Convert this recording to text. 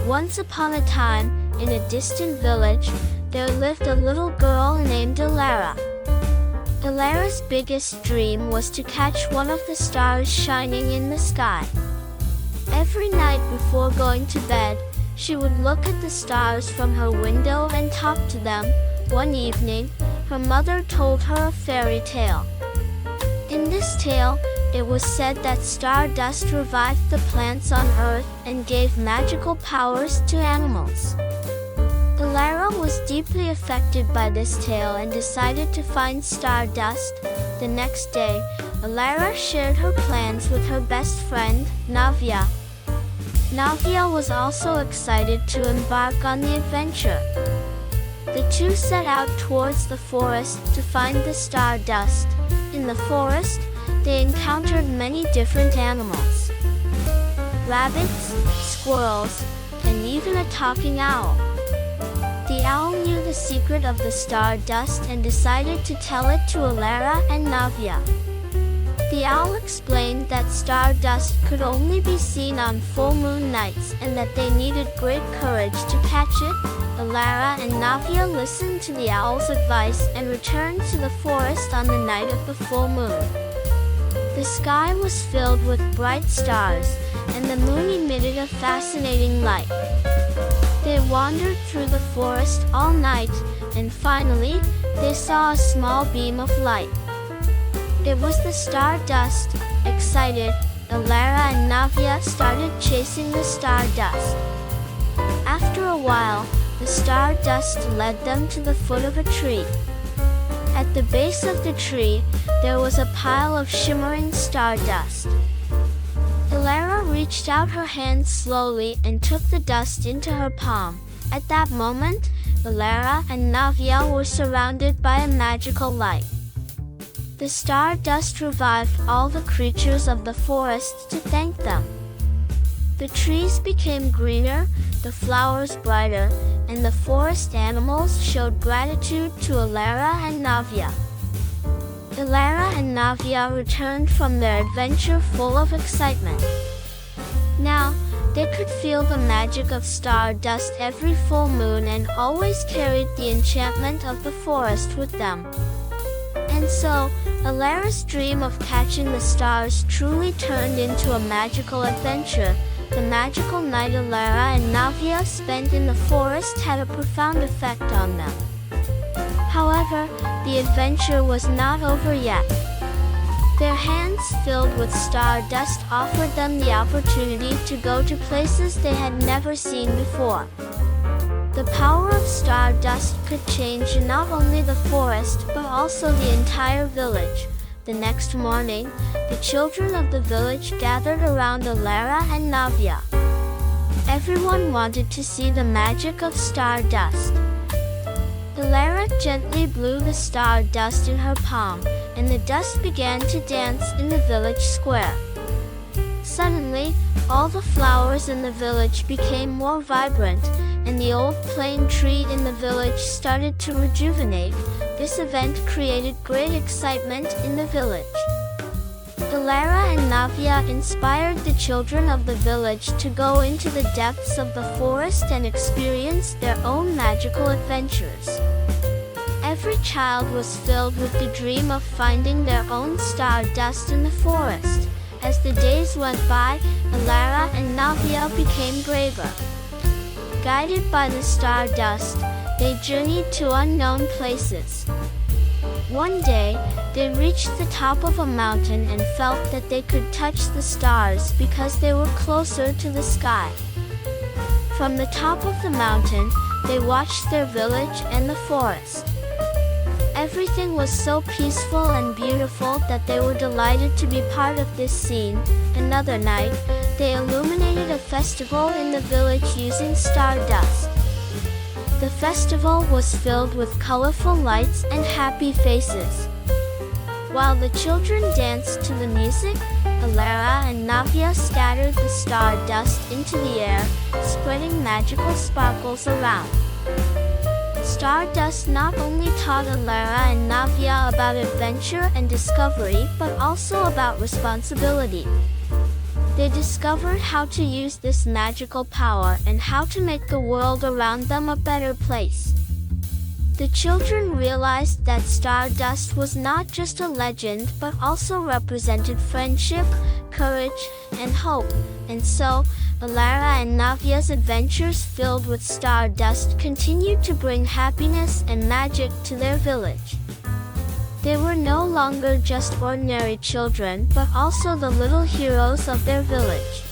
Once upon a time, in a distant village, there lived a little girl named Elara. Elara's biggest dream was to catch one of the stars shining in the sky. Every night before going to bed, she would look at the stars from her window and talk to them. One evening, her mother told her a fairy tale. In this tale, it was said that stardust revived the plants on Earth and gave magical powers to animals. Elara was deeply affected by this tale and decided to find stardust. The next day, Elara shared her plans with her best friend, Navya. Navya was also excited to embark on the adventure. The two set out towards the forest to find the stardust. In the forest, they encountered many different animals. Rabbits, squirrels, and even a talking owl. The owl knew the secret of the stardust and decided to tell it to Elara and Navya. The owl explained that stardust could only be seen on full moon nights and that they needed great courage to catch it. Elara and Navya listened to the owl's advice and returned to the forest on the night of the full moon. The sky was filled with bright stars, and the moon emitted a fascinating light. They wandered through the forest all night, and finally, they saw a small beam of light. It was the stardust. Excited, Elara and Navya started chasing the stardust. After a while, the stardust led them to the foot of a tree. At the base of the tree, there was a pile of shimmering stardust. Elara reached out her hand slowly and took the dust into her palm. At that moment, Elara and Navya were surrounded by a magical light. The stardust revived all the creatures of the forest to thank them. The trees became greener, the flowers brighter, and the forest animals showed gratitude to Elara and Navya. Elara and Navya returned from their adventure full of excitement. Now, they could feel the magic of stardust every full moon and always carried the enchantment of the forest with them. And so, Elara's dream of catching the stars truly turned into a magical adventure. The magical night Elara and Navya spent in the forest had a profound effect on them. However, the adventure was not over yet. Their hands filled with stardust offered them the opportunity to go to places they had never seen before. The power of stardust could change not only the forest but also the entire village. The next morning, the children of the village gathered around Elara and Navya. Everyone wanted to see the magic of stardust. Elara gently blew the stardust in her palm, and the dust began to dance in the village square. Suddenly, all the flowers in the village became more vibrant, and the old plane tree in the village started to rejuvenate. This event created great excitement in the village. Elara and Navya inspired the children of the village to go into the depths of the forest and experience their own magical adventures. Every child was filled with the dream of finding their own stardust in the forest. As the days went by, Elara and Navya became braver. Guided by the stardust, they journeyed to unknown places. One day, they reached the top of a mountain and felt that they could touch the stars because they were closer to the sky. From the top of the mountain, they watched their village and the forest. Everything was so peaceful and beautiful that they were delighted to be part of this scene. Another night, they illuminated a festival in the village using stardust. The festival was filled with colorful lights and happy faces. While the children danced to the music, Elara and Navya scattered the stardust into the air, spreading magical sparkles around. Stardust not only taught Elara and Navya about adventure and discovery, but also about responsibility. They discovered how to use this magical power and how to make the world around them a better place. The children realized that stardust was not just a legend but also represented friendship, courage, and hope, and so, Elara and Navya's adventures filled with stardust continued to bring happiness and magic to their village. They were no longer just ordinary children but also the little heroes of their village.